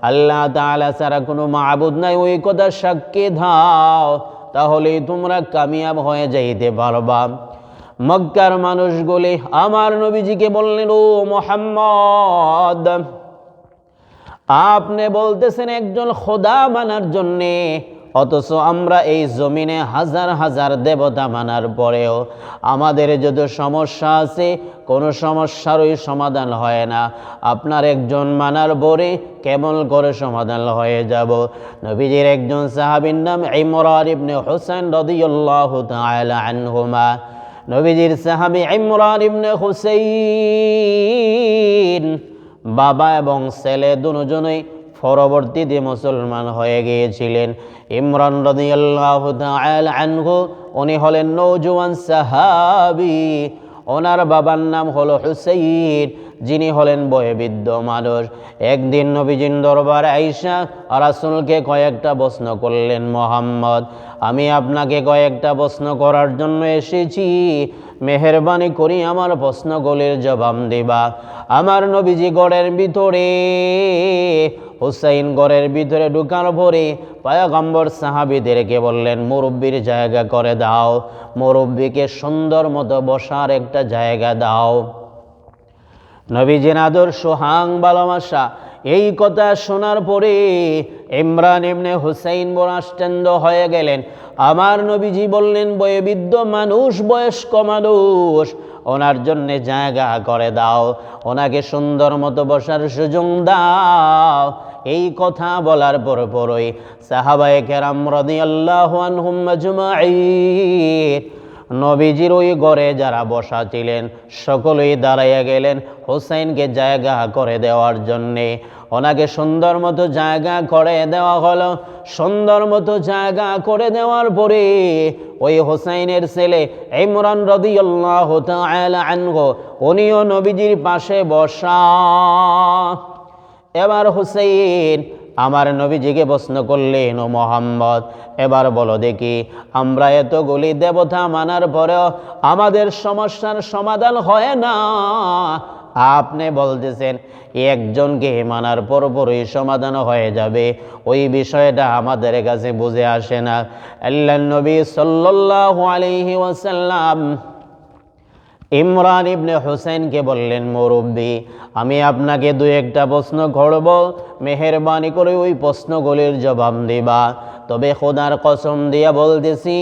আল্লাহ তাআলা ছাড়া কোনো মাবুদ নাই, ওই কথা সাক্ষী দাও, তাহলেই তোমরা কামিয়াব হয়ে যাইতে পারবা। মক্কার মানুষগুলি আমার নবীজিকে বললেন, ও মুহাম্মদ, আপনি বলতেছেন একজন খোদা মানার জন্যে, অথচ আমরা এই জমিনে হাজার হাজার দেবতা মানার পরেও আমাদের যত সমস্যা আছে কোনো সমস্যারই সমাধান হয় না, আপনার একজন মানার পরে কেমন করে সমাধান হয়ে যাব? নবীজির একজন সাহাবীর নাম ইমরান ইবনে হুসাইন রাদিয়াল্লাহু তাআলা আনহুমা। নবীজির সাহাবী ইমরান ইবনে হুসাইন বাবা এবং ছেলে দুজনেই পরবর্তীতে মুসলমান হয়ে গিয়েছিলেন। ইমরান রাদিয়াল্লাহু তাআলা আনহু উনি হলেন নওজোয়ান সাহাবী, ওনার বাবার নাম হলো হুসাইন, যিনি হলেন বয়োবৃদ্ধ মানুষ। একদিন নবীজির দরবারে আয়েশা রাসূলকে কয়েকটা প্রশ্ন করলেন, মুহাম্মদ, আমি আপনাকে কয়েকটা প্রশ্ন করার জন্য এসেছি, মেহেরবানি করি আমার প্রশ্নগুলির জবাব দিবা। আমার নবীজি ঘরের ভিতরে, হুসাইন ঘরের ভিতরে ঢুকার পরে পয়গম্বর সাহাবীদেরকে বললেন, মুরব্বির জায়গা করে দাও, মুরব্বিকে সুন্দর মতো বসার একটা জায়গা দাও। নবীজির আদর সোহাং ভালোবাসা এই কথা শোনার পরে ইমরান ইবনে হুসাইন বরাষ্ট্রেন্দ হয়ে গেলেন। আমার নবীজি বললেন, বয়োবৃদ্ধ মানুষ, বয়স্ক মানুষ, ওনার জন্যে জায়গা করে দাও, ওনাকে সুন্দর মতো বসার সুযোগ দাও। এই কথা বলার পরই সাহাবায়ে কেরাম রাদিয়াল্লাহু আনহুম আজমাইন নবীজির ওই ঘরে যারা বসা ছিলেন সকলেই দাঁড়াইয়া গেলেন হুসাইনকে জায়গা করে দেওয়ার জন্যে। ওনাকে সুন্দর মতো জায়গা করে দেওয়া হলো। সুন্দর মতো জায়গা করে দেওয়ার পরে ওই হুসাইনের ছেলে ইমরান রাদিয়াল্লাহু তাআলা আনহু উনিও নবীজির পাশে বসা। এবার হুসাইন আমার নবীজিকে প্রশ্ন করলেন, ও মুহাম্মদ, এবার বলো দেখি, আমরা এতগুলি দেবতা মানার পরেও আমাদের সমস্যার সমাধান হয় না, আপনি বলতেছেন একজনকে মানার পরই সমাধান হয়ে যাবে, ওই বিষয়টা আমাদের কাছে বুঝে আসে না। আল্লাহর নবী সাল্লাল্লাহু আলাইহি ওয়াসাল্লাম ইমরান ইবনে হুসাইনকে বললেন, মুরব্বী, আমি আপনাকে দুই একটা প্রশ্ন করব, মেহেরবানি করে ওই প্রশ্নগুলির জবাব দিবা। তবে খোদার কসম দিয়া বলতেছি,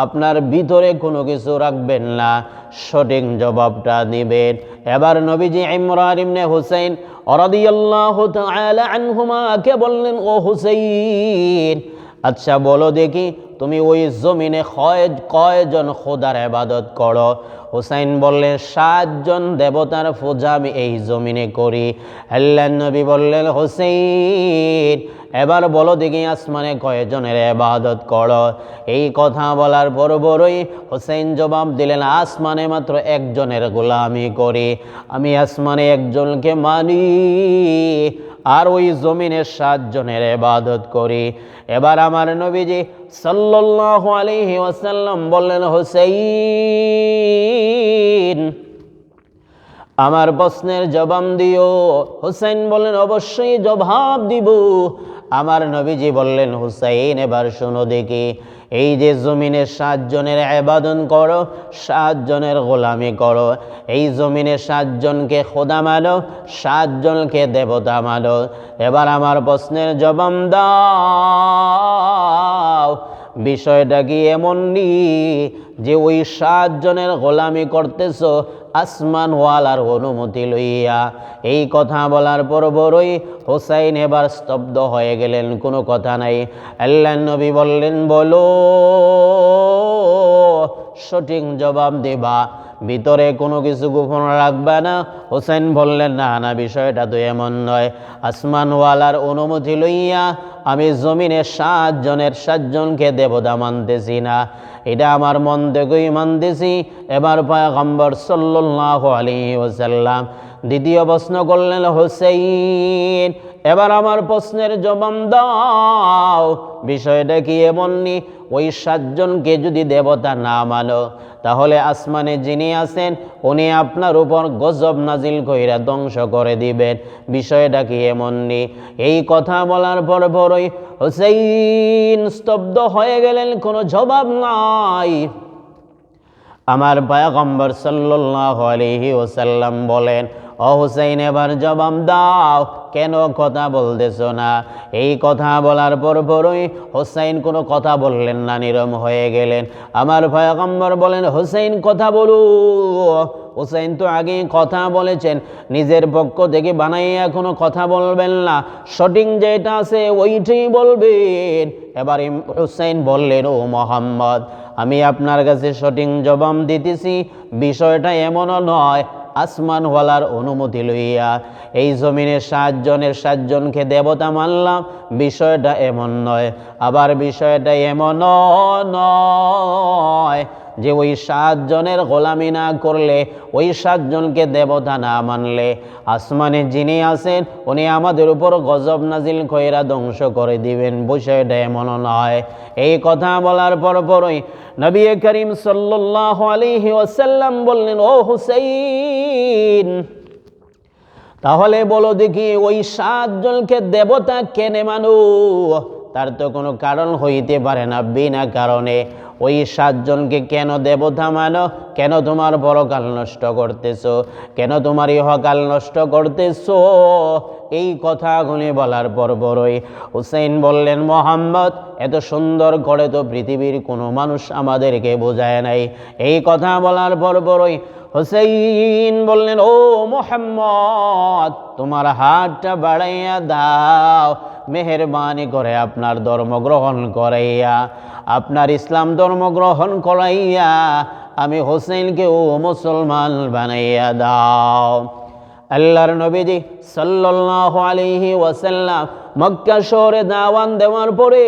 আপনার ভিতরে কোনো কিছু রাখবেন না, সঠিক জবাবটা দিবেন। এবার নবীজি ইমরান ইবনে হুসাইন রাদিয়াল্লাহু তাআলা আনহুমাকে বললেন, ও হুসাইন, আচ্ছা বলো দেখি, তুমি ওই জমিনে কয়জন খোদার ইবাদত করো? হুসাইন বললেন, 7 জন দেবতার পূজা আমি এই জমিনে করি। আল্লাহর নবী বললেন, হুসাইন, এবার বলো দেখি আসমানে কয়জনের ইবাদত করো? এই কথা বলার পরই হুসাইন জবাব দিলেন, আসমানে মাত্র একজনের গোলামি করি, আমি আসমানে একজনকে মানি, আর ওই জমিনে 7 জনের ইবাদত করি। এবার আমার নবীজি সাল্লাল্লাহু আলাইহি ওয়াসাল্লাম বললেন, হুসাইন, আমার প্রশ্নের জবাব দিও। হুসাইন বললেন, অবশ্যই জবাব দিব। আমার নবীজি বললেন, হুসাইন, এবার শোনো দেখি, এই যে জমিনে 7 জনের ইবাদত করো, 7 জনের গোলামি করো, এই জমিনে 7 জনকে খোদা মানো, 7 জনকে দেবতা মানো। এবার আমার প্রশ্নের জবাব দাও, বিষয়টা কি এমন নি যে ওই 7 জনের গোলামি করতেছো আসমানওয়ালার অনুমতি লইয়া? এই কথা বলার পরই হুসাইন এবার স্তব্ধ হয়ে গেলেন, কোনো কথা নাই। আল্লাহর নবী বললেন, বলো, সঠিক জবাব দেবা, ভিতরে কোনো কিছু গোপন রাখবে না। হুসাইন বললেন, না না, বিষয়টা তো এমন নয়, আসমানওয়ালার অনুমতি লইয়া আমি জমিনে 7 জনকে দেবতা মানতেছি না, এটা আমার মন থেকেই মানতেছি। এবার পয়গম্বর সাল্লাল্লাহু আলাইহি ওয়াসাল্লাম দ্বিতীয় প্রশ্ন করলেন, হুসাইন এবার আমার প্রশ্নের জবাব দাও, বিষয়টা কি এমনি ওই 7 জনকে যদি দেবতা না মানো তাহলে আসমানে যিনি আছেন উনি আপনার উপর গজব নাজিল কইরা ধ্বংস করে দিবেন, বিষয়টা কি এমনি? এই কথা বলার পরই হুসাইন স্তব্ধ হয়ে গেলেন, কোনো জবাব নাই। আমার পয়গম্বর সাল্লাল্লাহু আলাইহি ওয়াসাল্লাম বলেন, ও হুসাইন এবার জবাব দাও, কেন কথা বলতেছো না? এই কথা বলার পরই হুসাইন কোনো কথা বললেন না, নীরব হয়ে গেলেন। আমার পয়গম্বর বলেন, হুসাইন কথা বলো। হুসাইন তো আগেই কথা বলেছেন, নিজের পক্ষ থেকে বানাইয়া কোনো কথা বলবেন না, সঠিক যেটা আছে ওইটাই বলবেন। এবার হুসাইন বললেন, ও মুহাম্মদ আমি আপনার কাছে সঠিক জবাব দিতেছি, বিষয়টা এমনও নয় আসমানওয়ালার অনুমতি লইয়া এই জমিনে 7 জনের 7 জনকে দেবতা মানলাম, বিষয়টা এমন নয়। আবার বিষয়টা এমনও নয় যে ওই 7 জনের গোলামি না করলে, ওই 7 জনকে দেবতা না মানলে আসমানে যিনি আছেন উনি আমাদের উপর গজব নাজিল কইরা ধ্বংস করে দিবেন, বিষয়টা এমনও নয়। এই কথা বলার পরই নবী করিম সাল্লাল্লাহু আলাইহি ওয়াসাল্লাম বললেন, ও হুসাইন তাহলে বলো দেখি ওই 7 জনকে দেবতা কেন মানো? তার তো কোনো কারণ হইতে পারে না, বিনা কারণে ওই 7 জনকে কেন দেবতা মানো? কেন তোমার পরকাল নষ্ট করতেছো? কেন তোমার ইহকাল নষ্ট করতেছো? এই কথাগুলি বলার পরই হুসাইন বললেন, মুহাম্মদ এত সুন্দর করে তো পৃথিবীর কোনো মানুষ আমাদেরকে বোঝায় নাই। এই কথা বলার পরই হুসাইন বললেন, ও মুহাম্মদ তোমার হাতটা বাড়াইয়া দাও, মেহেরবানি করে আপনার ধর্ম গ্রহণ করাইয়া, আপনার ইসলাম ধর্ম গ্রহণ করাইয়া আমি হুসাইনকেও মুসলমান বানাইয়া দাও। আল্লাহর নবীজি সাল্লাল্লাহু আলাইহি ওয়াসাল্লাম মক্কা শহরে দাওয়াত দেওয়ার পরে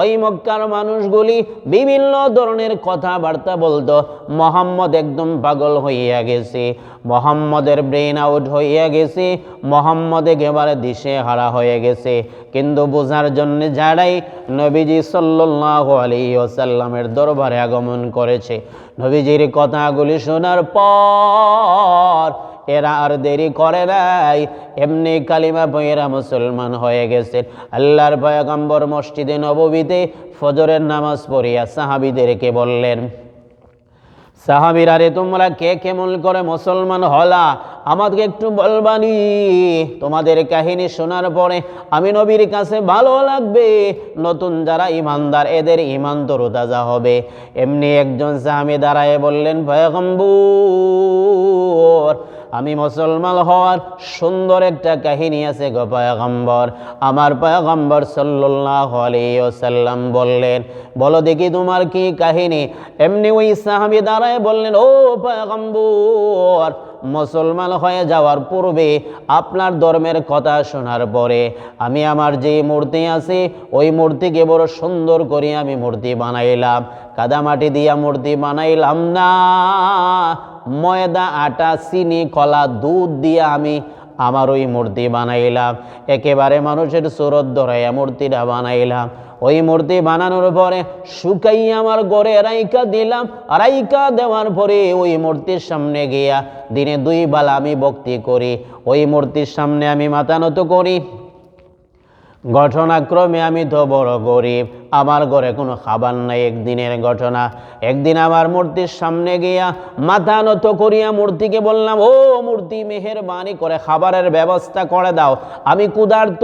ওই মক্কার মানুষগুলি বিভিন্ন ধরনের কথাবার্তা বলতো, মুহাম্মদ একদম পাগল হইয়া গেছে, মুহাম্মদের ব্রেন আউট হইয়া গেছে, মুহাম্মদ একেবারে দিশে হারা হয়ে গেছে। কিন্তু বোঝার জন্য যারাই নবীজি সাল্লাল্লাহু আলাইহি ওয়াসাল্লামের দরবারে আগমন করেছে, নবীজির কথাগুলি শোনার পর এরা আর দেরি করে নাই, এমনি কালিমা পড়ে মুসলমান হয়ে গেছে। আল্লাহর পয়গম্বর মসজিদে নববীতে ফজরের নামাজ পড়িয়া সাহাবীদেরকে বললেন, সাহাবীরা রে তোমরা কে কেমন করে মুসলমান হলা আমাকে একটু বলবানি? তোমাদের কাহিনী শোনার পরে আমি নবীর কাছে ভালো লাগবে, নতুন যারা ইমানদার এদের ইমান তরতাজা হবে। এমনি একজন সাহাবী দাঁড়ায় বললেন, পয়গম্বর আমি মুসলমান হওয়ার সুন্দর একটা কাহিনী আছে গো পয়গম্বর। আমার পয়গম্বর সাল্লাল্লাহু আলাইহি ওয়াসাল্লাম বললেন, বলো দেখি তোমার কি কাহিনী? এমনি ওই সাহাবী দাঁড়ায় বললেন, ও পয়গম্বর মুসলমান হয়ে যাওয়ার পূর্বে আপনার ধর্মের কথা শোনার পরে আমি আমার যে মূর্তি আছে ওই মূর্তিকে বড় সুন্দর করে আমি মূর্তি বানাইলাম, কাদামাটি দিয়া মূর্তি বানাইলাম না, ময়দা আটা চিনি কলা দুধ দিয়ে আমি আমার ওই মূর্তি বানাইলাম, একেবারে মানুষের সুরত ধরাইয়া মূর্তিটা বানাইলাম। ওই মূর্তি বানানোর পরে শুকাইয়া আমার ঘরে রাইকা দিলাম, রাইকা দেওয়ার পরে ওই মূর্তির সামনে গিয়া দিনে 2 বেলা আমি ভক্তি করি, ওই মূর্তির সামনে আমি মাথা নত করি। ঘটনাক্রমে আমি তো বড় গরিব, আমার ঘরে কোনো খাবার নাই। একদিনের ঘটনা, একদিন আমার মূর্তির সামনে গিয়া মাথা নত করিয়া মূর্তিকে বললাম, ও মূর্তি মেহেরবানি করে খাবারের ব্যবস্থা করে দাও, আমি ক্ষুধার্ত,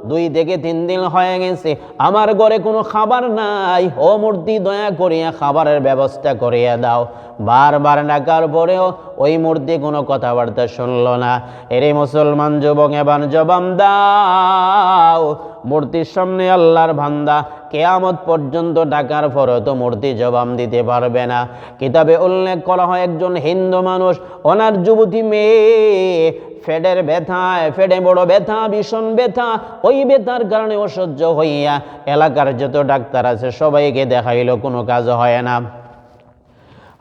2 থেকে 3 দিন হয়ে গেছে, আমার ঘরে কোনো খাবার নাই, ও মূর্তি দয়া করিয়া খাবারের ব্যবস্থা করিয়া দাও। বারবার ডাকার পরেও ওই মূর্তি কোনো কথাবার্তা শুনল না। এরে মুসলমান যুবক এবার জবাব দাও, মূর্তির সামনে আল্লাহর বান্দা কিয়ামত পর্যন্ত ডাকার পরেও তো মূর্তি জবাব দিতে পারবে না। কিতাবে উল্লেখ করা হয় একজন হিন্দু মানুষ, ওনার যুবতী মেয়ে ফেডের ব্যথায়, ফেডে বড় ব্যথা, ভীষণ ব্যথা, ওই ব্যথার কারণে অসহ্য হইয়া এলাকার যত ডাক্তার আছে সবাইকে দেখাইল, কোনো কাজ হয় না।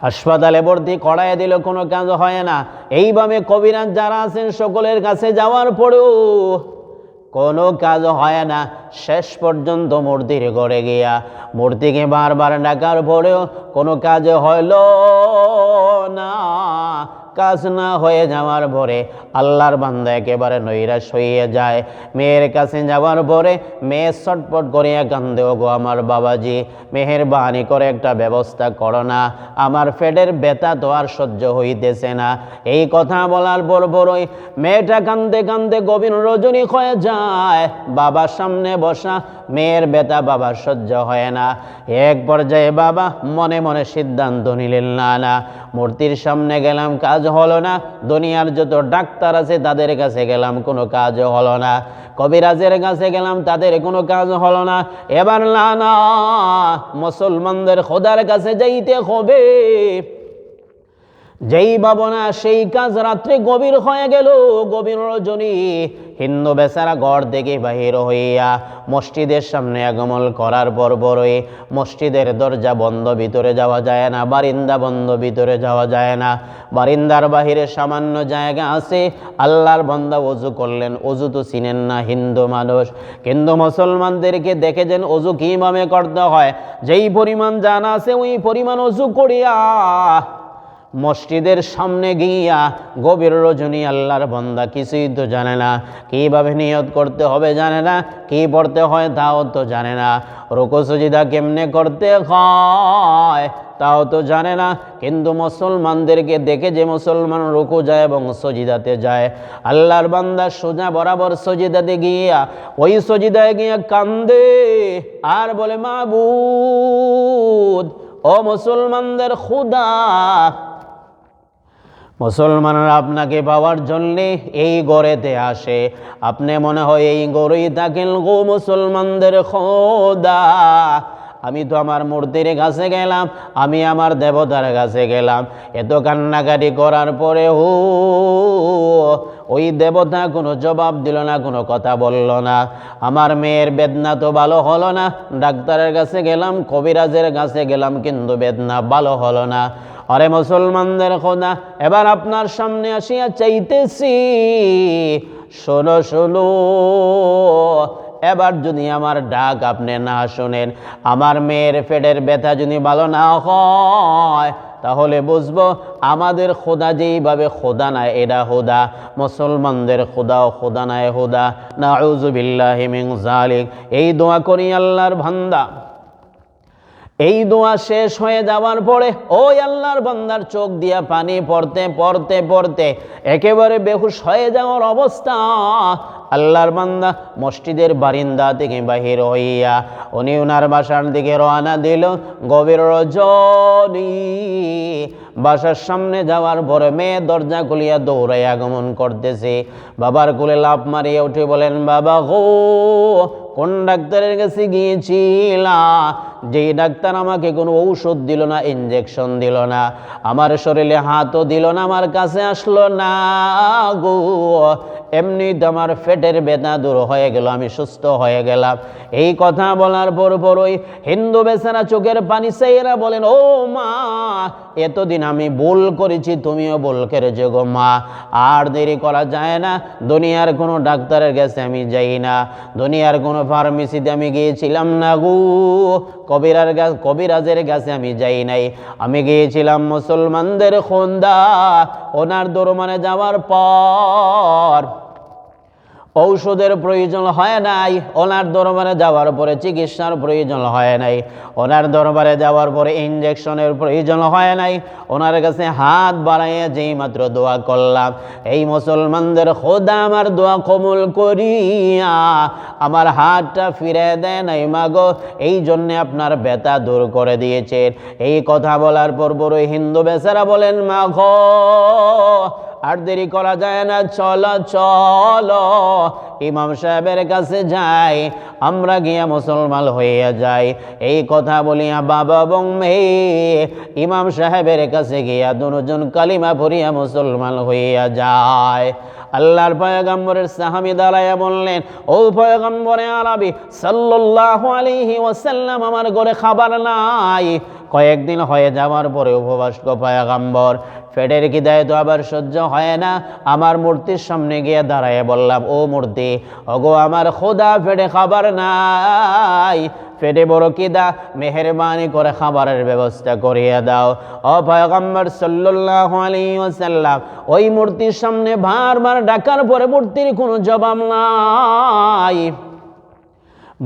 হাসপাতালে ভর্তি করায় দিল, কোনো কাজ হয় না। এইভাবে কবিরাজ যারা আছেন সকলের কাছে যাওয়ার পরেও কোনো কাজ হয় না। শেষ পর্যন্ত মূর্তির ঘরে গিয়া মূর্তিকে বারবার ডাকার পরেও কোনো কাজ হইল না। কাজ না হয়ে যাওয়ার পরে আল্লাহর বান্দা একেবারে নৈরাশ হয়ে যায়। মেয়ের কাছে যাওয়ার পরে মেয়ে ছটপট করিয়া কান্দে, ওগো আমার বাবাজি, মেহেরবানি করে একটা ব্যবস্থা করো না, আমার পেটের ব্যথা তো আর সহ্য হইতেছে না। এই কথা বলার পরই মেয়েটা কান্দে কান্দে গভীর রজনী হয়ে যায়। বাবার সামনে বসা, মেয়ের ব্যথা বাবার সহ্য হয় না। এক পর্যায়ে বাবা মনে মনে সিদ্ধান্ত নিলেন, না না, মূর্তির সামনে গেলাম, কাজ হলো না। দুনিয়ার যত ডাক্তার আছে তাদের কাছে গেলাম, কোনো কাজ হলো না। কবিরাজের কাছে গেলাম, তাদের কোনো কাজ হলো না। এবার না না, মুসলমানদের খোদার কাছে যাইতে হবে। যেই ভাবনা সেই কাজ। রাত্রে গভীর হয়ে গেল, গভীর রজনী। হিন্দু বেচারা ঘর থেকে বাহির হইয়া মসজিদের সামনে আগমন করার পরই মসজিদের দরজা বন্ধ, ভিতরে যাওয়া যায় না। বারিন্দা বন্ধ, ভিতরে যাওয়া যায় না। বারিন্দার বাহিরে সামান্য জায়গা আছে। আল্লাহর বান্দা ওযু করলেন, ওযু তো চিনেন না হিন্দু মানুষ, কিন্তু মুসলমানদেরকে দেখেছেন ওযু কিভাবে করতে হয়। যেই পরিমাণ জানা আছে ওই পরিমাণ ওযু করিয়া মসজিদের সামনে গিয়া গভীর রজনী আল্লাহর বান্দা কিছুই তো জানে না, কিভাবে নিয়ত করতে হবে জানে না, কি পড়তে হয় তাও তো জানে না, রুকু সুজদা কেমনে করতে হয় তাও তো জানে না। কিন্তু মুসলমানদেরকে দেখে যে মুসলমান রুকু যায় এবং সজিদাতে যায়, আল্লাহর বান্দা সোজা বরাবর সজিদাতে গিয়া ওই সজিদায় গিয়া কান্দে আর বলে, মাবুদ, ও মুসলমানদের খুদা, মুসলমানরা আপনাকে পাওয়ার জন্যে এই গড়েতে আসে। আপনি মনে হয় এই গড়েই থাকেন গো মুসলমানদের খোদা। আমি তো আমার মূর্তির কাছে গেলাম, আমি আমার দেবতার কাছে গেলাম, এত কান্নাকাটি করার পরে ওই দেবতা কোনো জবাব দিল না, কোনো কথা বলল না। আমার মেয়ের বেদনা তো ভালো হলো না। ডাক্তারের কাছে গেলাম, কবিরাজের কাছে গেলাম, কিন্তু বেদনা ভালো হলো না। আরে মুসলমানদের খোদা, এবার আপনার সামনে আসিয়া চাইতেছি, শোনো শোনো, এবার যদি আমার ডাক আপনি না শোনেন, আমার মেয়ের পেটের ব্যথা যদি ভালো না হয়, তাহলে বুঝবো আমাদের খোদা যেইভাবে খোদা নাই এটা খোদা, মুসলমানদের খোদাও খোদা নাই খোদা। নাউযু বিল্লাহি মিন যালিক। এই দোয়া করি আল্লাহর বান্দা। এই দোয়া শেষ হয়ে যাওয়ার পরে ওই আল্লাহর বান্দার চোখ দিয়া পানি পড়তে পড়তে পড়তে একেবারে বেহুশ হয়ে যাওয়ার অবস্থা। আল্লাহর বান্দা মসজিদের বারিন্দা থেকে বাহির হইয়া উনি ওনার বাসার দিকে রওনা দিল। গভীর রজনী। বাসার সামনে যাওয়ার পরে মেয়ে দরজা খুলিয়া দৌড়াই আগমন করতেছে। বাবার কোলে লাফ মারিয়ে উঠে বলেন, বাবা গো, কোন ডাক্তারের কাছে গিয়েছিলা? যেই ডাক্তার আমাকে কোনো ঔষধ দিল না, ইনজেকশন দিল না, আমার শরীরে হাতও দিল না, আমার কাছে আসলো না গো, এমনি তো আমার পেটের ব্যথা দূর হয়ে গেল, আমি সুস্থ হয়ে গেলাম। এই কথা বলার পরই হিন্দু বেচারা চোখের পানি চাইরা বলেন, ও মা, এতদিন আমি ভুল করেছি, তুমিও ভুল করেছো গো মা, আর দেরি করা যায় না। দুনিয়ার কোনো ডাক্তারের কাছে আমি যাই না, দুনিয়ার কোনো ফার্মেসিতে আমি গিয়েছিলাম না গো, কবিরাজের কাছে আমি যাই নাই, আমি গিয়েছিলাম মুসলমানদের খোদা। ওনার দরবারে যাওয়ার পর ঔষধের প্রয়োজন হয় নাই, ওনার দরবারে যাওয়ার পরে চিকিৎসার প্রয়োজন হয় নাই, ওনার দরবারে যাওয়ার পরে ইনজেকশনের প্রয়োজন হয় নাই, ওনার কাছে হাত বাড়াইয়া যেই মাত্র দোয়া করলাম, এই মুসলমানদের খোদা আমার দোয়া কবুল করিয়া আমার হাতটা ফিরে দেয় নাই মাগো, এই জন্যে আপনার ব্যথা দূর করে দিয়েছেন। এই কথা বলার পর বড় হিন্দু বেচারা বলেন, মাগো আর দেরি করা যায় না, চলো চলো ইমাম সাহেবের কাছে যাই, আমরা গিয়া মুসলমান হইয়া যাই। এই কথা বলিয়া বাবা এবং মেয়ে ইমাম সাহেবের কাছে গিয়া দুজন কালিমা পড়িয়া মুসলমান হইয়া যায়। আল্লাহর পয়গম্বরের সাহাবী দাঁড়াইয়া বললেন, ও পয়গম্বরে আরবি সাল্লাল্লাহু আলাইহি ওয়াসাল্লাম, আমার ঘরে খাবার নাই, কয়েকদিন হয়ে যাওয়ার পরে উপবাস গো পয়গম্বর। পেটের খিদায় তো আবার সহ্য হয় না, আমার মূর্তির সামনে গিয়ে দাঁড়ায় বললাম, ও মূর্তি, ওগো আমার খোদা, পেটে খাবার নাই, পেটে বড় খিদা, মেহেরবানি করে খাবারের ব্যবস্থা করিয়ে দাও। ও পয়গম্বর সাল্লাল্লাহু আলাইহি ওয়াসাল্লাম, ওই মূর্তির সামনে বারবার ডাকার পরে মূর্তির কোনো জবাব নাই।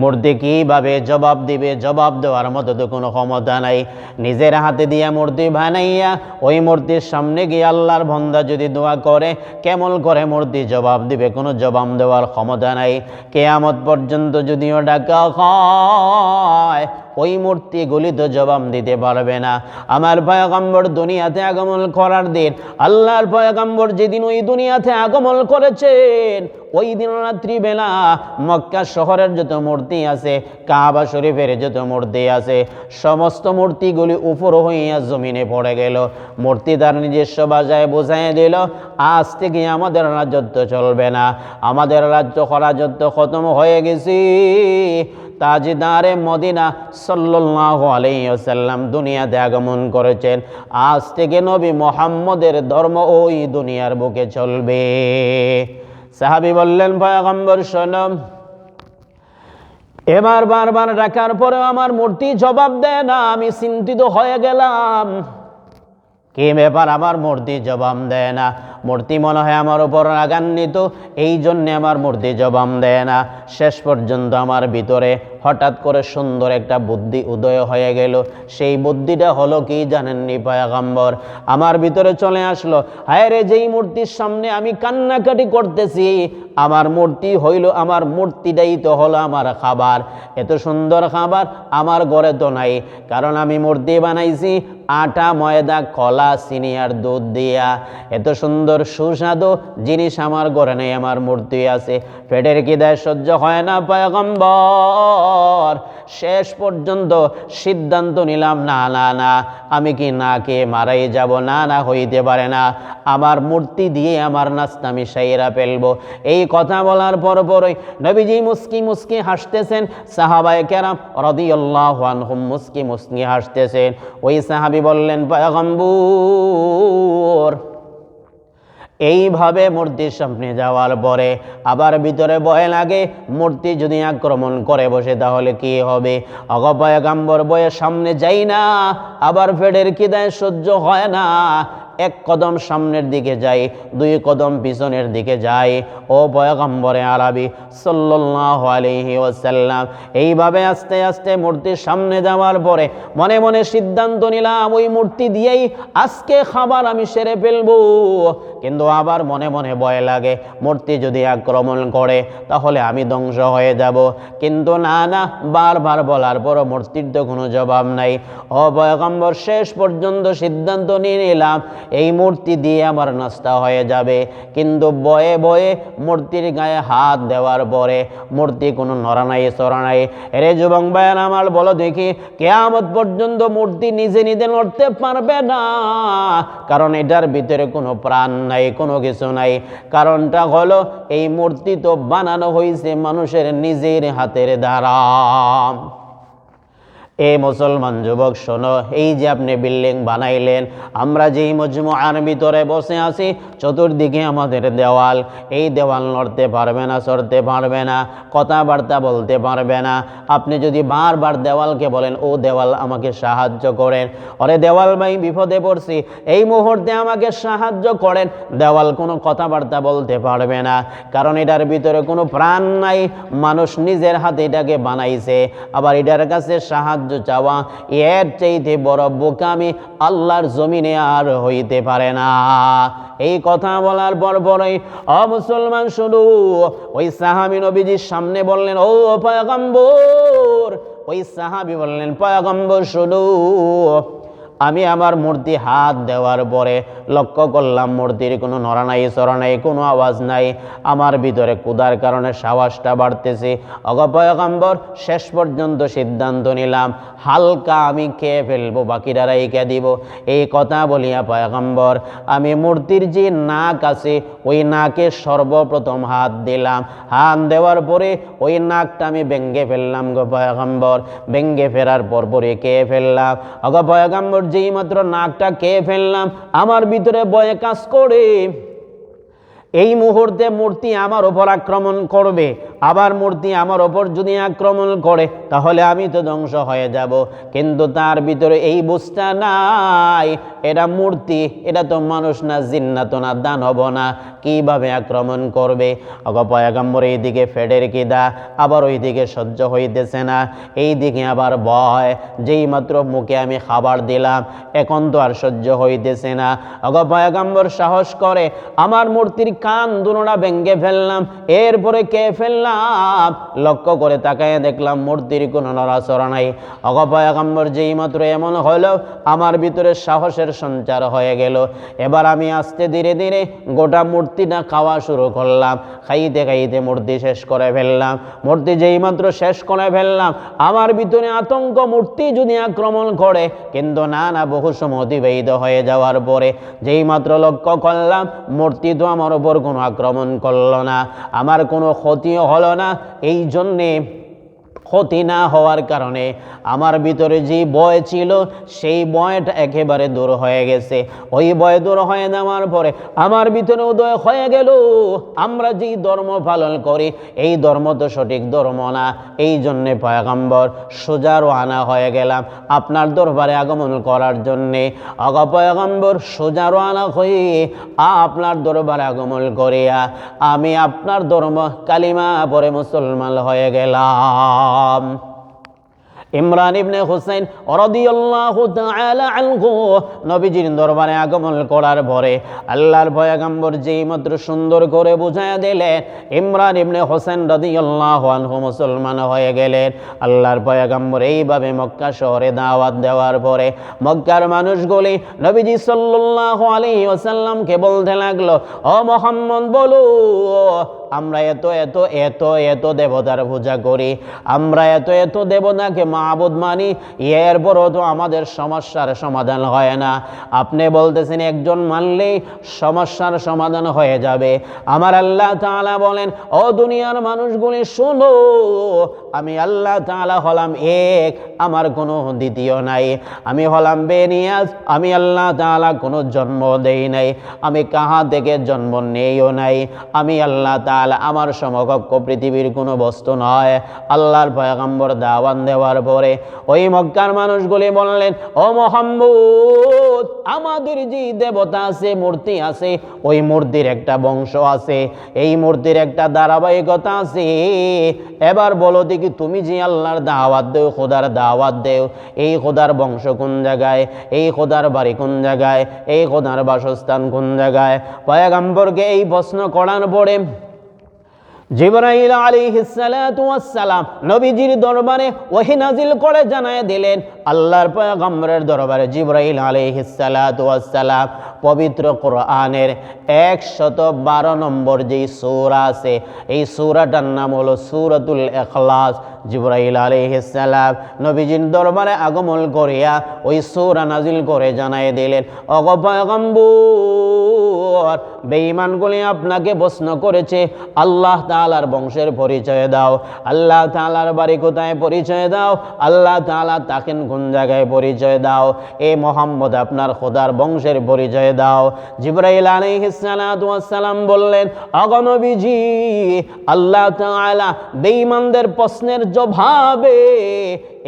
মূর্তি কিভাবে জবাব দিবে? জবাব দেওয়ার মতো তো কোনো ক্ষমতা নাই। নিজের হাতে দিয়ে মূর্তি বানাইয়া ওই মূর্তির সামনে গিয়ে আল্লাহর বান্দা যদি দোয়া করে, কেমন করে মূর্তি জবাব দিবে? কোনো জবাব দেওয়ার ক্ষমতা নাই। কিয়ামত পর্যন্ত যদিও ডাকা হয়, ওই মূর্তিগুলি তো জবাব দিতে পারবে না। আমার পয়গম্বর দুনিয়াতে আগমন করার দিন, আল্লাহর পয়গম্বর যেদিন ওই দুনিয়াতে আগমন করেছেন, ওই দিন রাত্রিবেলা মক্কা শহরের যত মূর্তি আছে, কাবা শরীফের যত মূর্তি আছে, সমস্ত মূর্তিগুলি উপর হইয়া জমিনে পড়ে গেল। মূর্তি তার নিজস্ব ভাষায় বোঝাই দিল, আজ থেকে আমাদের রাজত্ব চলবে না, আমাদের রাজত্ব খতম হয়ে গেছে। তাজদারে মদিনা সাল্লাল্লাহু আলাইহি ওয়াসাল্লাম দুনিয়াতে আগমন করেছেন। আজ থেকে নবী মুহাম্মদের ধর্ম ওই দুনিয়ার বুকে চলবে। সাহাবী বললেন, পয়গম্বর শোনো, এবার বারবার ডাকার পরেও আমার মূর্তি জবাব দেয় না। আমি চিন্তিত হয়ে গেলাম, কি ব্যাপার, আমার মূর্তি জবাব দেয় না? মূর্তি মনে হয় আমার উপর রাগান্বিত, এই জন্যে আমার মূর্তি জবাব দেয় না। শেষ পর্যন্ত আমার ভিতরে হঠাৎ করে সুন্দর একটা বুদ্ধি উদয় হয়ে গেল। সেই বুদ্ধিটা হলো কি জানেননি পয়গম্বর? আমার ভিতরে চলে আসলো, হায় রে, যেই মূর্তির সামনে আমি কান্নাকাটি করতেছি, আমার মূর্তি হইল, আমার মূর্তিটাই তো হলো আমার খাবার। এত সুন্দর খাবার আমার ঘরে তো নাই, কারণ আমি মূর্তি বানাইছি আটা, ময়দা, কলা, চিনি আর দুধ দিয়া। এত সুন্দর সুস্বাদু জিনিস আমার ঘরে নেই, আমার মূর্তি আছে। পেটের খিদায় সহ্য হয় না পয়গম্বর। শেষ পর্যন্ত সিদ্ধান্ত নিলাম, না না না, আমি কি না কে মারাই যাব? না না, হইতে পারে না, আমার মূর্তি দিয়ে আমার নাস্তা আমি সাইরা ফেলবো। এই কথা বলার পরপরই নবীজি মুস্কি মুস্কি হাসতেছেন, সাহাবায়ে কেরাম রাদিয়াল্লাহু আনহুম মুস্কি মুস্কি হাসতেছেন। ওই সাহাবী বললেন, পয়গম্বর, এইভাবে মূর্তির সামনে যাওয়ার পরে আবার ভিতরে ভয় লাগে, মূর্তি যদি আক্রমণ করে বসে তাহলে কি হবে? ওগো পয়গম্বর, ভয়ে সামনে যাই না, আবার পেটের খিদায় সহ্য হয় না, এক কদম সামনের দিকে যাই, দুই কদম পিছনের দিকে যাই। ও পয়গম্বরে আরবি সাল্লাল্লাহু আলাইহি ওয়াসাল্লাম, এইভাবে আস্তে আস্তে মূর্তির সামনে যাওয়ার পরে মনে মনে সিদ্ধান্ত নিলাম, ওই মূর্তি দিয়েই আজকে খাবার আমি সেরে ফেলবো। কিন্তু আবার মনে মনে ভয় লাগে, মূর্তি যদি আক্রমণ করে তাহলে আমি ধ্বংস হয়ে যাব। কিন্তু না না, বারবার বলার পরও মূর্তির তো কোনো জবাব নাই। ও পয়গম্বর, শেষ পর্যন্ত সিদ্ধান্ত নিয়ে নিলাম, এই মূর্তি দিয়ে আমার নাস্তা হয়ে যাবে। কিন্তু বয়ে বয়ে মূর্তির গায়ে হাত দেওয়ার পরে মূর্তি কোনো নড়া নাই, সরা নাই। রে যুবক ভাইয়েরা আমার, বলো দেখি, কিয়ামত পর্যন্ত মূর্তি নিজে নিজে নড়তে পারবে না, কারণ এটার ভিতরে কোনো প্রাণ নাই, কোনো কিছু নাই। কারণটা হলো, এই মূর্তি তো বানানো হয়েছে মানুষের নিজের হাতের দ্বারা। এ মুসলমান যুবক শোনো, এই যে আপনি বিল্ডিং বানাইলেন, আমরা যেই মজমুআর ভিতরে বসে আছি, চতুর্দিকে আমাদের দেওয়াল, এই দেওয়াল নড়তে পারবে না, সরতে পারবে না, কথাবার্তা বলতে পারবে না। আপনি যদি বারবার দেওয়ালকে বলেন, ও দেওয়াল আমাকে সাহায্য করেন, ওরে দেওয়াল ভাই বিপদে পড়ছি, এই মুহূর্তে আমাকে সাহায্য করেন, দেওয়াল কোনো কথাবার্তা বলতে পারবে না, কারণ এটার ভিতরে কোনো প্রাণ নাই। মানুষ নিজের হাতে এটাকে বানাইছে, আবার এটার কাছে সাহায্য চাওয়া, এর চাইতে বড় বোকামি আল্লাহর জমিনে আর হইতে পারে না। এই কথা বলার পরপরই মুসলমান শুধু ওই সাহাবী নবীজির সামনে বললেন, ও পয়গম্বর। ওই সাহাবী বললেন, পয়গম্বর শুধু আমি আমার মূর্তি হাত দেওয়ার পরে লক্ষ্য করলাম মূর্তির কোনো নড়া নাই চড়া নাই, কোনো আওয়াজ নাই। আমার ভিতরে ক্ষুধার কারণে সাহসটা বাড়তেছে। ওগো পয়গম্বর, শেষ পর্যন্ত সিদ্ধান্ত নিলাম হালকা আমি খেয়ে ফেলবো, বাকিরা রাইখা দিব। এই কথা বলিয়া পয়গম্বর আমি মূর্তির যে নাক আছে ওই নাকে সর্বপ্রথম হাত দিলাম। হাত দেওয়ার পরে ওই নাকটা আমি ভেঙ্গে ফেললাম গো পয়গম্বর। ভেঙ্গে ফেরার পরে খেয়ে ফেললাম। ওগো পয়গম্বর, যেই মাত্র নাকটা খেয়ে ফেললাম আমার ভিতরে ভয় কাজ করে। এই মুহূর্তে মূর্তি আমার ওপর আক্রমণ করবে, আবার মূর্তি আমার ওপর যদি আক্রমণ করে তাহলে আমি তো ধ্বংস হয়ে যাব। কিন্তু তার ভিতরে এই বুঝটা নাই এটা মূর্তি, এটা তো মানুষ না, জিন্নাত না, দানব না, কিভাবে আক্রমণ করবে। ওগো পয়গম্বর, এইদিকে ফেডের কিদা, আবার ওইদিকে সহ্য হইতেছে না, এইদিকে আবার ভয়। যেই মাত্র মুখে আমি খাবার দিলাম এখন তো আর সহ্য হইতেছে না। ওগো পয়গম্বর সাহস করে আমার মূর্তির কান দুনোটা ভেঙ্গে ফেললাম, এরপরে কে ফেললাম। লক্ষ্য করে তাকায় দেখলাম মূর্তির কোনো নড়াচড়া নাই। ওগো পয়গম্বর, যেই মাত্র এমন হলো আমার ভিতরে সাহসের সঞ্চার হয়ে গেল। এবার আমি আস্তে ধীরে ধীরে গোটা মূর্তিটা খাওয়া শুরু করলাম। খাইতে খাইতে মূর্তি শেষ করে ফেললাম। মূর্তি যেই মাত্র শেষ করে ফেললাম আমার ভিতরে আতঙ্ক, মূর্তি যদি আক্রমণ করে। কিন্তু না, বহু সময় অতিবাহিত হয়ে যাওয়ার পরে যেই মাত্র লক্ষ্য করলাম মূর্তি তো আমার উপর কোনো আক্রমণ করলো না, আমার কোনো ক্ষতিও হলো না। এই জন্যে ক্ষতি না হওয়ার কারণে আমার ভিতরে যে ভয় ছিল সেই ভয়টা একেবারে দূর হয়ে গেছে। ওই ভয় দূর হয়ে যাওয়ার পরে আমার ভিতরে উদয় হয়ে গেল আমরা যেই ধর্ম পালন করি এই ধর্ম তো সঠিক ধর্ম না। এই জন্যে পয়গম্বর সোজা রওনা হয়ে গেলাম আপনার দরবারে আগমন করার জন্যে। ওগো পয়গম্বর, সোজা রওনা হয়ে আপনার দরবারে আগমন করিয়া আমি আপনার ধর্ম কালিমা পরে মুসলমান হয়ে গেলাম। ইমরান ইবনে হুসাইন রাদিয়াল্লাহু তাআলা আনহু নবীজির দরবারে আগমন করার পরে আল্লাহর পয়গম্বর যেই মাত্র সুন্দর করে বুঝায়া দিলেন ইমরান ইবনে হুসাইন রাদিয়াল্লাহু আনহু মুসলমান হয়ে গেলেন। আল্লাহর পয়গম্বর এইভাবে মক্কা শহরে দাওয়াত দেওয়ার পরে মক্কার মানুষগুলি নবীজি সাল্লাল্লাহু আলাইহি ওয়াসাল্লামকে বলতে লাগলো, ও মুহাম্মদ, বলো আমরা এত এত এত এত দেবতার পূজা করি, আমরা এত এত দেবতাকে মাবুদ মানি, এরপরও তো আমাদের সমস্যার সমাধান হয় না। আপনি বলতেছেন একজন মানলেই সমস্যার সমাধান হয়ে যাবে। আমার আল্লাহ তাআলা বলেন, ও দুনিয়ার মানুষগুলি শোনো, আমি আল্লাহ তাআলা হলাম এক, আমার কোনো দ্বিতীয় নাই। আমি হলাম বেনিয়াজ, আমি আল্লাহ তাআলা কোনো জন্ম দেই নাই, আমি কাহা থেকে জন্ম নেইও নাই। আমি আল্লাহ তাআলা, আমার সমকক্ষ পৃথিবীর কোনো বস্তু নয়। আল্লাহর পয়গম্বর দাওয়াত দেওয়ার পরে ওই মক্কার মানুষগুলি বললেন, ও মুহাম্মদ, আমাদের যে দেবতা আছে, মূর্তি আছে, ওই মূর্তির একটা বংশ আছে, এই মূর্তির একটা ধারাবাহিকতা আছে। এবার বলো দেখি, তুমি যে আল্লাহর দাওয়াত দেও, খোদার দাওয়াত দেও, এই খোদার বংশ কোন জায়গায়, এই খোদার বাড়ি কোন জায়গায়, এই খোদার বাসস্থান কোন জায়গায়? পয়গম্বরকে এই প্রশ্ন করার পরে জিবরাইল আলাইহিস সালাতু ওয়াস সালাম নবীজির দরবারে ওহী নাজিল করে জানায় দিলেন। আল্লাহর পয়গম্বরের দরবারে জিবরাইল আলাইহিস সালাতু ওয়াস সালাম পবিত্র কোরআনের 112 নম্বর যেই সূরা আছে এই সূরাটার নাম হলো সূরাতুল ইখলাস। জিবরাইল আলাইহিস সালাম নবীজির দরবারে আগমন করিয়া ওই সূরা নাজিল করে জানায় দিলেন, ওগো পয়গম্বর, বেঈমানগুলি আপনাকে প্রশ্ন করেছে আল্লাহ তাআলার বংশের পরিচয় দাও, আল্লাহ তাআলার বাড়ি কোথায় পরিচয় দাও, আল্লাহ তাআলা থাকেন কোন জায়গায় পরিচয় দাও, এ মুহাম্মদ আপনার খোদার বংশের পরিচয় দাও। জিবরাইল আলাইহিস সালাতু ওয়াস সালাম বললেন, ওগো নবীজি, আল্লাহ তাআলা বেঈমানদের প্রশ্নের জবাবে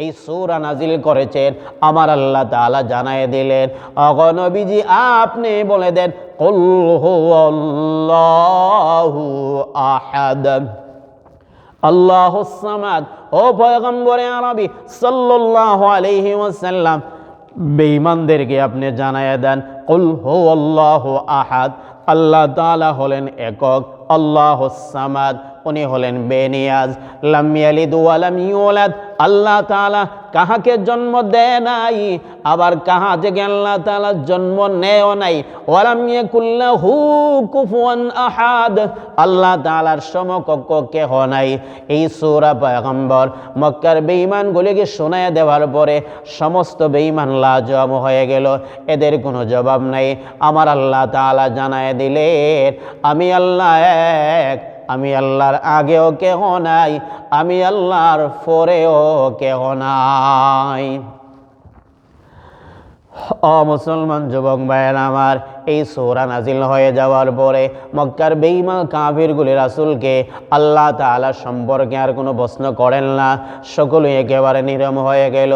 এই সূরা নাজিল করেছেন। আমার আল্লাহ তাআলা জানায় দিলেন, ওগো নবীজি, আপনি বলে দেন, কুল হুয়াল্লাহু আহাদ আল্লাহুস সামাদ। ও পয়গম্বরে আরবি সাল্লাল্লাহু আলাইহি ওয়াসাল্লাম, বেঈমানদেরকে আপনি জানায় দেন, কুল হুয়াল্লাহু আহাদ, আল্লাহ তাআলা হলেন একক, আল্লাহুস সামাদ, উনি হলেন বেনিয়াজ। লাম ইয়ালিদ ওয়া লাম ইউলাদ, আল্লাহ তাআলা কাহাকে জন্ম দেয় নাই, আবার কাহা থেকে আল্লাহ তাআলা জন্ম নেয়ও নাই। ওয়া লাম ইয়াকুল লাহু কুফুয়ান আহাদ, আল্লাহ তাআলার সমকক্ষ কেহ নাই। এই সূরা পয়গম্বর মক্কার বেঈমানগুলিকে শোনায় দেওয়ার পরে সমস্ত বেঈমান লাজবাব হয়ে গেল, এদের কোনো জবাব নাই। আমার আল্লাহ তাআলা জানায় দিলেন, আমি আল্লাহ এক, আমি আল্লাহর আগেও কেহ নাই, আমি আল্লাহর পরেও কেহ নাই। ও মুসলমান যুবক ভাইয়েরা আমার, এই সূরা নাজিল হয়ে যাওয়ার পরে মক্কার বেঈমান কাফিরগুলি রাসূলকে আল্লাহ তাআলা সম্পর্কে আর কোনো প্রশ্ন করেন না, সকলেই একেবারে নীরব হয়ে গেল।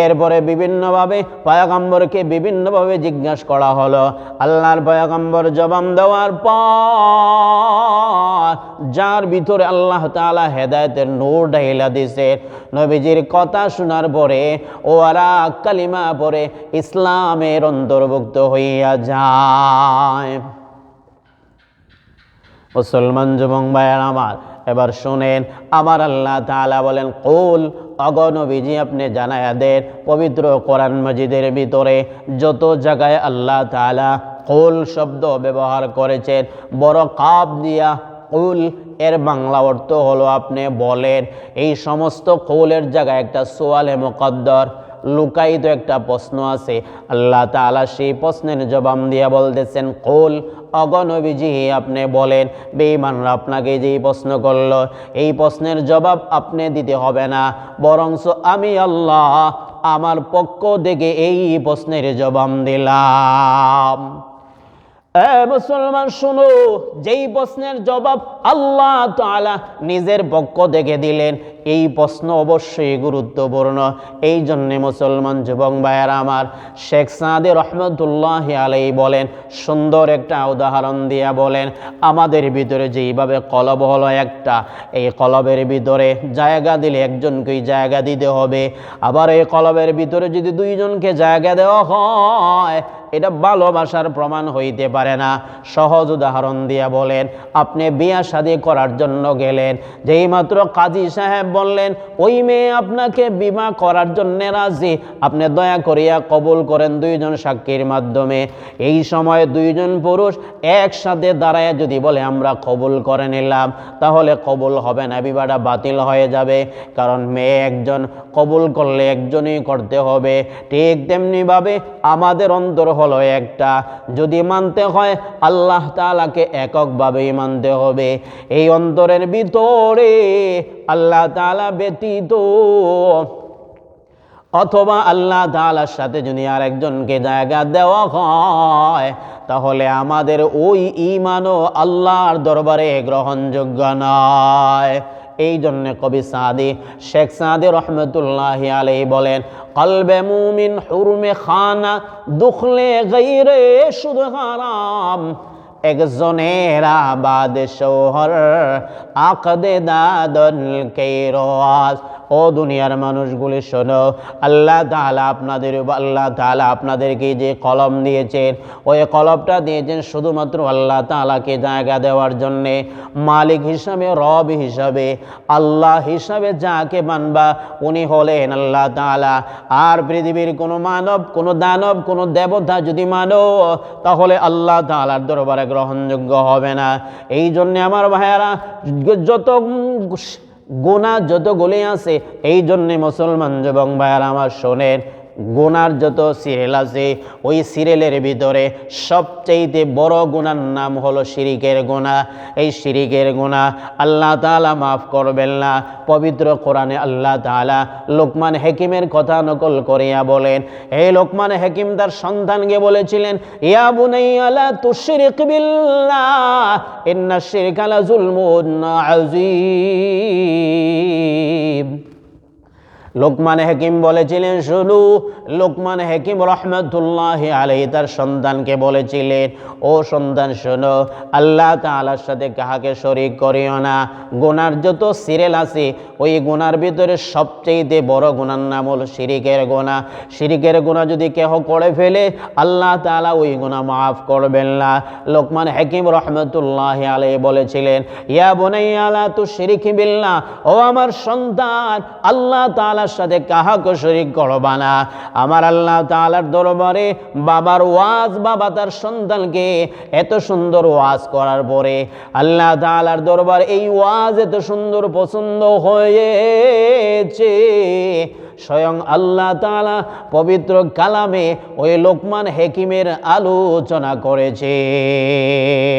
এরপরে বিভিন্নভাবে পয়গম্বরকে বিভিন্নভাবে জিজ্ঞাসা করা হলো। আল্লাহর পয়গম্বর জবাব দেওয়ার পর যার ভিতরে আল্লাহ তাআলা হেদায়েতের নূর ঢাইলা দিয়েছে, নবীজির কথা শোনার পরে ওরা কালিমা পড়ে ইসলামের অন্তর্ভুক্ত হইয়া যায়। মুসলমান যুবক ভাইয়ের আমার, এবার শুনেন, আমার আল্লাহ তাআলা বলেন, কুল, ওগো নবীজি আপনি জানায়া দেন, পবিত্র কোরআন মাজিদের ভিতরে যত জায়গায় আল্লাহ তাআলা কুল শব্দ ব্যবহার করেছেন, বড় কাফ দিয়া কুল, এর বাংলা অর্থ হলো আপনি বলেন। এই সমস্ত কৌলের জায়গায় একটা সোয়ালে মুকদ্দর, লুকায়িত একটা প্রশ্ন আছে। আল্লাহ তাআলা সেই প্রশ্নের জবাব দিয়া বলতেছেন, কুল, ওগো নবীজি আপনি বলেন। বেঈমানরা আপনাকে যেই প্রশ্ন করলো, এই প্রশ্নের জবাব আপনি দিতে হবে না, বরঞ্চ আমি আল্লাহ আমার পক্ষ থেকে এই প্রশ্নের জবাব দিলাম। মুসলমান শুনো, যেই প্রশ্নের জবাব আল্লাহ তাআলা নিজের পক্ষ থেকে দিলেন, এই প্রশ্ন অবশ্যই গুরুত্বপূর্ণ। এই জন্যে মুসলমান যুবক ভাইয়েরা আমার, শেখ সাদী রহমতুল্লাহি আলাইহি বলেন, সুন্দর একটা উদাহরণ দিয়া বলেন, আমাদের ভিতরে যেইভাবে কলব হলো একটা, এই কলবের ভিতরে জায়গা দিলে একজনকেই জায়গা দিতে হবে, আবার এই কলবের ভিতরে যদি দুইজনকে জায়গা দেওয়া হয়, এটা ভালোবাসার প্রমাণ হইতে পারে না। সহজ উদাহরণ দিয়া বলেন, আপনি বিয়া শাদী করার জন্য গেলেন, যেই মাত্র কাজী সাহেব বললেন ওই মেয়ে আপনাকে বিবাহ করার জন্য রাজি, আপনি দয়া করিয়া কবুল করেন দুইজন সাক্ষীর মাধ্যমে। এই সময় দুইজন পুরুষ একসাথে দাঁড়ায় যদি বলে আমরা কবুল করে নিলাম, তাহলে কবুল হবে না, বিবাহটা বাতিল হয়ে যাবে, কারণ মেয়ে একজন, কবুল করলে একজনই করতে হবে। ঠিক তেমনিভাবে আমাদের অন্তর হলো একটা, যদি মানতে হয় আল্লাহ তাআলাকে এককভাবেই মানতে হবে। এই অন্তরের ভিতরে আল্লাহ তাআলা ব্যতীত অথবা আল্লাহ তাআলার সাথে যদি আরেকজনকে জায়গা দেওয়া হয়, তাহলে আমাদের ওই ঈমানও আল্লাহর দরবারে গ্রহণযোগ্য নয়। এই জন্য কবি সাদি, শেখ সাদি রহমতুল্লাহি আলাইহি বলেন, কলবে মুমিন হুরমে খানা, দুখলে গায়রে শুধু হারাম। একজনের আবাদ শহর আকদে দাদল কেরোয়াজ। ও দুনিয়ার মানুষগুলি শোনো, আল্লাহ তাআলা আপনাদেরকে যে কলম দিয়েছেন, ওই কলমটা দিয়েছেন শুধুমাত্র আল্লাহ তাআলাকে জায়গা দেওয়ার জন্যে। মালিক হিসাবে, রব হিসাবে, আল্লাহ হিসাবে যাকে মানবা উনি হলেন আল্লাহ তাআলা। আর পৃথিবীর কোনো মানব, কোনো দানব, কোনো দেবতা যদি মানো, তাহলে আল্লাহ তাআলার দরবারে গ্রহণযোগ্য হবে না। এই জন্যে আমার ভাইয়ারা, যত গুনাহ যতগুলি আছে, এই জন্যে মুসলমান যুবক ভাইয়ারা আমার শোনেন, গুনার যত সিরিয়াল আছে, ওই সিরিয়ালের ভিতরে সবচেয়ে বড় গুনার নাম হলো শিরিকের গুনাহ। এই শিরিকের গুনাহ আল্লাহ তাআলা মাফ করবেন না। পবিত্র কোরআনে আল্লাহ তাআলা লোকমান হাকিমের কথা নকল করিয়া বলেন, এই লোকমান হাকিম তার সন্তানকে বলেছিলেন, ইয়া বুনাইয়া লা তুশরিক বিল্লাহ ইন্নাশ শিরকা লাযুলমুন আযীম। লোকমান হাকিম বলেছিলেন, শুধু লোকমান হাকিম রহমতুল্লাহ আলাইহি তার সন্তানকে বলেছিলেন, ও সন্তান শোনো, আল্লাহ তাআলার সাথে কাহাকে শরীক করিও না। গুনার যত সিরিয়াল আছে, ওই গুনার ভিতরে সবচেয়ে বড় গুনার নাম হলো শিরিকের গুনাহ। শিরিকের গুনাহ যদি কেহ করে ফেলে, আল্লাহ তাআলা ওই গুনাহ মাফ করবেন না। লোকমান হাকিম রহমতুল্লাহ আলাইহি বলেছিলেন, ইয়া বুনাইয়া লা তুশরিক বিল্লাহ, ও আমার সন্তান, আল্লাহ তাআলার সাথে কাহাকে শরীক করবা না। আমার আল্লাহ তাআলার দরবারে বাবার ওয়াজ, বাবা তার সন্তানকে এত সুন্দর ওয়াজ করার পরে আল্লাহ তাআলার দরবারে এই ওয়াজ এত সুন্দর পছন্দ হয়েছে, স্বয়ং আল্লাহ তাআলা পবিত্র কালামে ওই লোকমান হাকিমের আলোচনা করেছে।